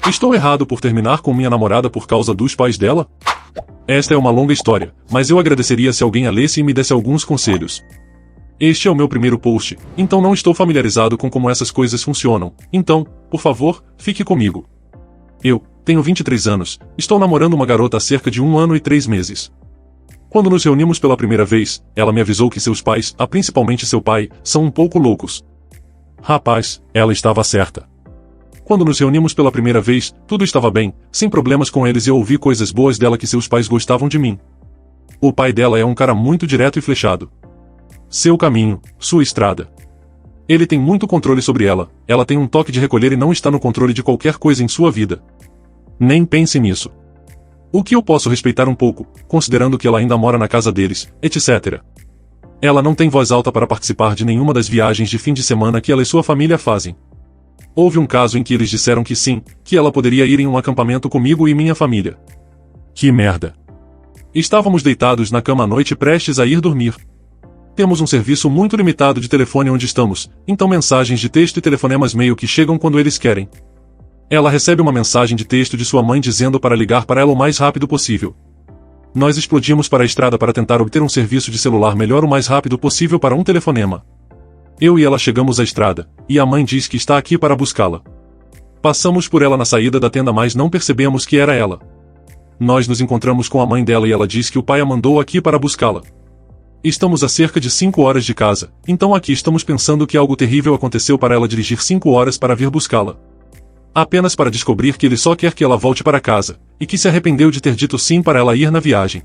Estou errado por terminar com minha namorada por causa dos pais dela? Esta é uma longa história, mas eu agradeceria se alguém a lesse e me desse alguns conselhos. Este é o meu primeiro post, então não estou familiarizado com como essas coisas funcionam, então, por favor, fique comigo. Eu tenho 23 anos, estou namorando uma garota há cerca de 1 ano e 3 meses. Quando nos reunimos pela primeira vez, ela me avisou que seus pais, principalmente seu pai, são um pouco loucos. Rapaz, ela estava certa. Quando nos reunimos pela primeira vez, tudo estava bem, sem problemas com eles e eu ouvi coisas boas dela que seus pais gostavam de mim. O pai dela é um cara muito direto e flechado. Seu caminho, sua estrada. Ele tem muito controle sobre ela, ela tem um toque de recolher e não está no controle de qualquer coisa em sua vida. Nem pense nisso. O que eu posso respeitar um pouco, considerando que ela ainda mora na casa deles, etc. Ela não tem voz alta para participar de nenhuma das viagens de fim de semana que ela e sua família fazem. Houve um caso em que eles disseram que sim, que ela poderia ir em um acampamento comigo e minha família. Que merda. Estávamos deitados na cama à noite prestes a ir dormir. Temos um serviço muito limitado de telefone onde estamos, então mensagens de texto e telefonemas meio que chegam quando eles querem. Ela recebe uma mensagem de texto de sua mãe dizendo para ligar para ela o mais rápido possível. Nós explodimos para a estrada para tentar obter um serviço de celular melhor o mais rápido possível para um telefonema. Eu e ela chegamos à estrada, e a mãe diz que está aqui para buscá-la. Passamos por ela na saída da tenda mas não percebemos que era ela. Nós nos encontramos com a mãe dela e ela diz que o pai a mandou aqui para buscá-la. Estamos a cerca de 5 horas de casa, então aqui estamos pensando que algo terrível aconteceu para ela dirigir 5 horas para vir buscá-la. Apenas para descobrir que ele só quer que ela volte para casa, e que se arrependeu de ter dito sim para ela ir na viagem.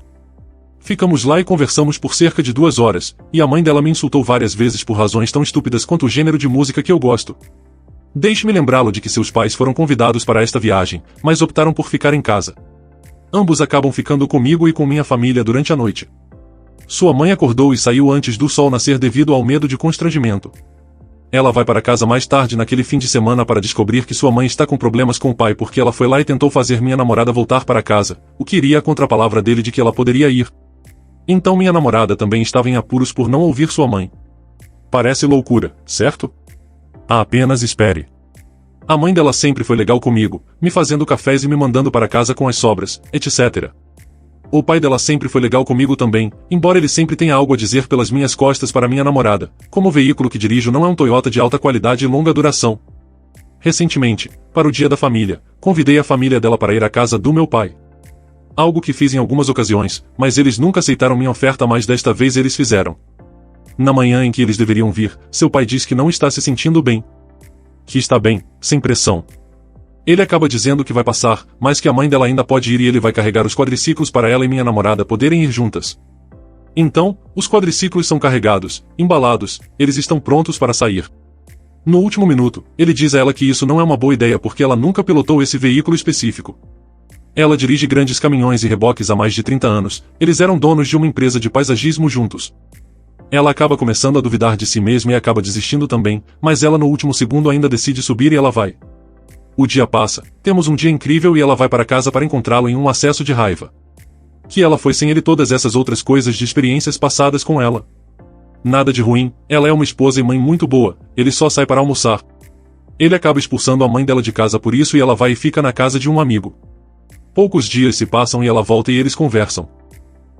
Ficamos lá e conversamos por cerca de 2 horas, e a mãe dela me insultou várias vezes por razões tão estúpidas quanto o gênero de música que eu gosto. Deixe-me lembrá-lo de que seus pais foram convidados para esta viagem, mas optaram por ficar em casa. Ambos acabam ficando comigo e com minha família durante a noite. Sua mãe acordou e saiu antes do sol nascer devido ao medo de constrangimento. Ela vai para casa mais tarde naquele fim de semana para descobrir que sua mãe está com problemas com o pai porque ela foi lá e tentou fazer minha namorada voltar para casa, o que iria contra a palavra dele de que ela poderia ir. Então minha namorada também estava em apuros por não ouvir sua mãe. Parece loucura, certo? Apenas espere. A mãe dela sempre foi legal comigo, me fazendo cafés e me mandando para casa com as sobras, etc. O pai dela sempre foi legal comigo também, embora ele sempre tenha algo a dizer pelas minhas costas para minha namorada, como o veículo que dirijo não é um Toyota de alta qualidade e longa duração. Recentemente, para o dia da família, convidei a família dela para ir à casa do meu pai. Algo que fiz em algumas ocasiões, mas eles nunca aceitaram minha oferta, mas desta vez eles fizeram. Na manhã em que eles deveriam vir, seu pai diz que não está se sentindo bem. Que está bem, sem pressão. Ele acaba dizendo que vai passar, mas que a mãe dela ainda pode ir e ele vai carregar os quadriciclos para ela e minha namorada poderem ir juntas. Então, os quadriciclos são carregados, embalados, eles estão prontos para sair. No último minuto, ele diz a ela que isso não é uma boa ideia porque ela nunca pilotou esse veículo específico. Ela dirige grandes caminhões e reboques há mais de 30 anos, eles eram donos de uma empresa de paisagismo juntos. Ela acaba começando a duvidar de si mesma e acaba desistindo também, mas ela no último segundo ainda decide subir e ela vai. O dia passa, temos um dia incrível e ela vai para casa para encontrá-lo em um acesso de raiva. Que ela foi sem ele todas essas outras coisas de experiências passadas com ela. Nada de ruim, ela é uma esposa e mãe muito boa, ele só sai para almoçar. Ele acaba expulsando a mãe dela de casa por isso e ela vai e fica na casa de um amigo. Poucos dias se passam e ela volta e eles conversam.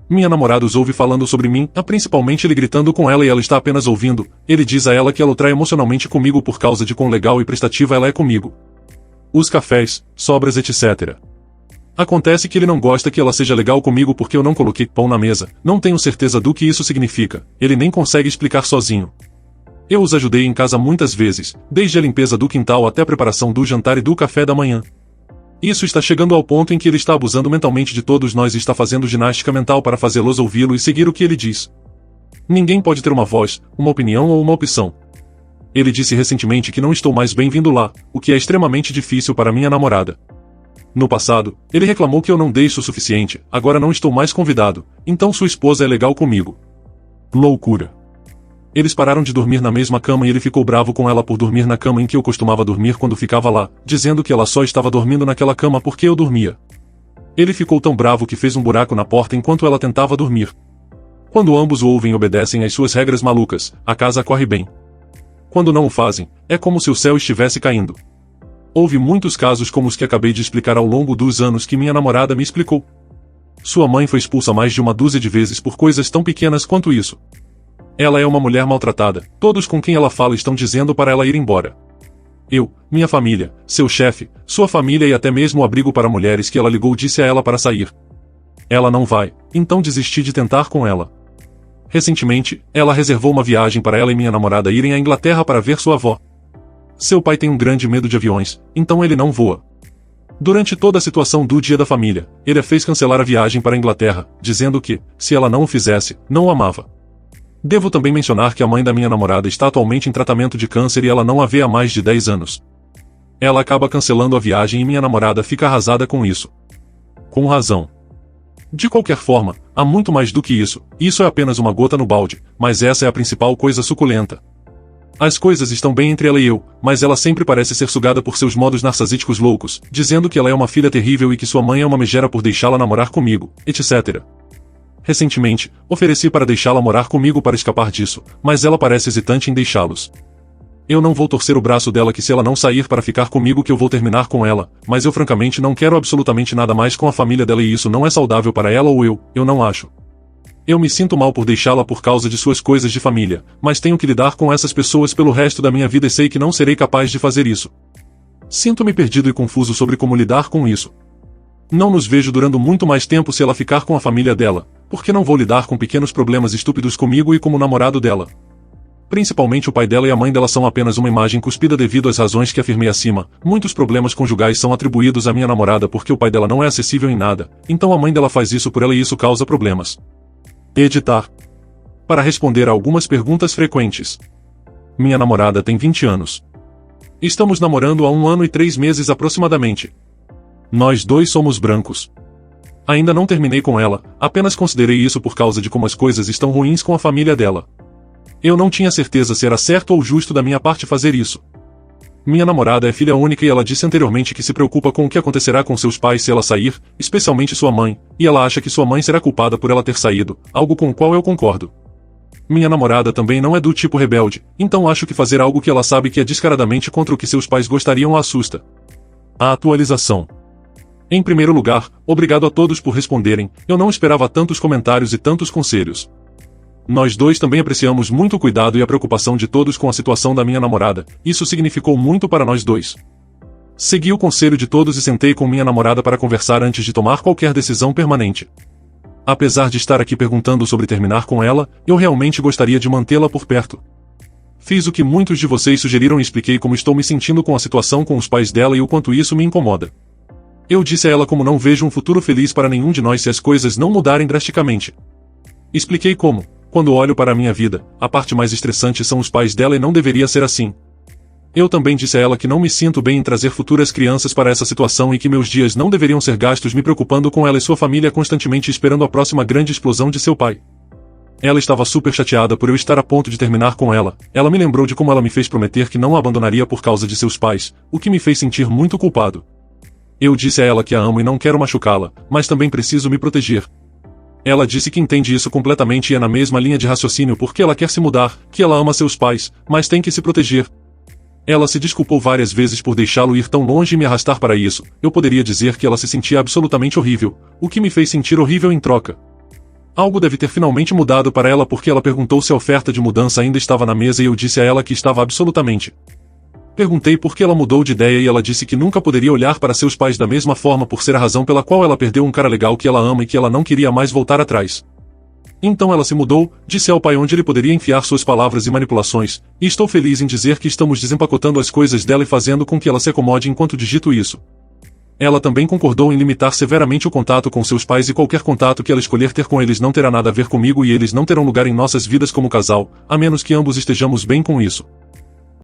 Minha namorada os ouve falando sobre mim, principalmente ele gritando com ela e ela está apenas ouvindo. Ele diz a ela que ela o trai emocionalmente comigo por causa de quão legal e prestativa ela é comigo. Os cafés, sobras etc. Acontece que ele não gosta que ela seja legal comigo porque eu não coloquei pão na mesa, não tenho certeza do que isso significa, ele nem consegue explicar sozinho. Eu os ajudei em casa muitas vezes, desde a limpeza do quintal até a preparação do jantar e do café da manhã. Isso está chegando ao ponto em que ele está abusando mentalmente de todos nós e está fazendo ginástica mental para fazê-los ouvi-lo e seguir o que ele diz. Ninguém pode ter uma voz, uma opinião ou uma opção. Ele disse recentemente que não estou mais bem-vindo lá, o que é extremamente difícil para minha namorada. No passado, ele reclamou que eu não deixo o suficiente, agora não estou mais convidado, então sua esposa é legal comigo. Loucura. Eles pararam de dormir na mesma cama e ele ficou bravo com ela por dormir na cama em que eu costumava dormir quando ficava lá, dizendo que ela só estava dormindo naquela cama porque eu dormia. Ele ficou tão bravo que fez um buraco na porta enquanto ela tentava dormir. Quando ambos o ouvem e obedecem às suas regras malucas, a casa corre bem. Quando não o fazem, é como se o céu estivesse caindo. Houve muitos casos como os que acabei de explicar ao longo dos anos que minha namorada me explicou. Sua mãe foi expulsa mais de uma dúzia de vezes por coisas tão pequenas quanto isso. Ela é uma mulher maltratada, todos com quem ela fala estão dizendo para ela ir embora. Eu, minha família, seu chefe, sua família e até mesmo o abrigo para mulheres que ela ligou disse a ela para sair. Ela não vai, então desisti de tentar com ela. Recentemente, ela reservou uma viagem para ela e minha namorada irem à Inglaterra para ver sua avó. Seu pai tem um grande medo de aviões, então ele não voa. Durante toda a situação do Dia da Família, ele a fez cancelar a viagem para a Inglaterra, dizendo que, se ela não o fizesse, não o amava. Devo também mencionar que a mãe da minha namorada está atualmente em tratamento de câncer e ela não a vê há mais de 10 anos. Ela acaba cancelando a viagem e minha namorada fica arrasada com isso. Com razão. De qualquer forma, há muito mais do que isso, isso é apenas uma gota no balde, mas essa é a principal coisa suculenta. As coisas estão bem entre ela e eu, mas ela sempre parece ser sugada por seus modos narcisísticos loucos, dizendo que ela é uma filha terrível e que sua mãe é uma megera por deixá-la namorar comigo, etc. Recentemente, ofereci para deixá-la morar comigo para escapar disso, mas ela parece hesitante em deixá-los. Eu não vou torcer o braço dela que se ela não sair para ficar comigo que eu vou terminar com ela, mas eu francamente não quero absolutamente nada mais com a família dela e isso não é saudável para ela ou eu não acho. Eu me sinto mal por deixá-la por causa de suas coisas de família, mas tenho que lidar com essas pessoas pelo resto da minha vida e sei que não serei capaz de fazer isso. Sinto-me perdido e confuso sobre como lidar com isso. Não nos vejo durando muito mais tempo se ela ficar com a família dela, porque não vou lidar com pequenos problemas estúpidos comigo e como namorado dela. Principalmente o pai dela e a mãe dela são apenas uma imagem cuspida devido às razões que afirmei acima. Muitos problemas conjugais são atribuídos à minha namorada porque o pai dela não é acessível em nada, então a mãe dela faz isso por ela e isso causa problemas. Editar. Para responder a algumas perguntas frequentes. Minha namorada tem 20 anos. Estamos namorando há 1 ano e 3 meses aproximadamente. Nós dois somos brancos. Ainda não terminei com ela, apenas considerei isso por causa de como as coisas estão ruins com a família dela. Eu não tinha certeza se era certo ou justo da minha parte fazer isso. Minha namorada é filha única e ela disse anteriormente que se preocupa com o que acontecerá com seus pais se ela sair, especialmente sua mãe, e ela acha que sua mãe será culpada por ela ter saído, algo com o qual eu concordo. Minha namorada também não é do tipo rebelde, então acho que fazer algo que ela sabe que é descaradamente contra o que seus pais gostariam a assusta. A atualização. Em primeiro lugar, obrigado a todos por responderem, eu não esperava tantos comentários e tantos conselhos. Nós dois também apreciamos muito o cuidado e a preocupação de todos com a situação da minha namorada, isso significou muito para nós dois. Segui o conselho de todos e sentei com minha namorada para conversar antes de tomar qualquer decisão permanente. Apesar de estar aqui perguntando sobre terminar com ela, eu realmente gostaria de mantê-la por perto. Fiz o que muitos de vocês sugeriram e expliquei como estou me sentindo com a situação com os pais dela e o quanto isso me incomoda. Eu disse a ela como não vejo um futuro feliz para nenhum de nós se as coisas não mudarem drasticamente. Expliquei como, quando olho para a minha vida, a parte mais estressante são os pais dela e não deveria ser assim. Eu também disse a ela que não me sinto bem em trazer futuras crianças para essa situação e que meus dias não deveriam ser gastos me preocupando com ela e sua família constantemente esperando a próxima grande explosão de seu pai. Ela estava super chateada por eu estar a ponto de terminar com ela. Ela me lembrou de como ela me fez prometer que não a abandonaria por causa de seus pais, o que me fez sentir muito culpado. Eu disse a ela que a amo e não quero machucá-la, mas também preciso me proteger. Ela disse que entende isso completamente e é na mesma linha de raciocínio porque ela quer se mudar, que ela ama seus pais, mas tem que se proteger. Ela se desculpou várias vezes por deixá-lo ir tão longe e me arrastar para isso. Eu poderia dizer que ela se sentia absolutamente horrível, o que me fez sentir horrível em troca. Algo deve ter finalmente mudado para ela porque ela perguntou se a oferta de mudança ainda estava na mesa e eu disse a ela que estava absolutamente. Perguntei por que ela mudou de ideia e ela disse que nunca poderia olhar para seus pais da mesma forma por ser a razão pela qual ela perdeu um cara legal que ela ama e que ela não queria mais voltar atrás. Então ela se mudou, disse ao pai onde ele poderia enfiar suas palavras e manipulações, e estou feliz em dizer que estamos desempacotando as coisas dela e fazendo com que ela se acomode enquanto digito isso. Ela também concordou em limitar severamente o contato com seus pais e qualquer contato que ela escolher ter com eles não terá nada a ver comigo e eles não terão lugar em nossas vidas como casal, a menos que ambos estejamos bem com isso.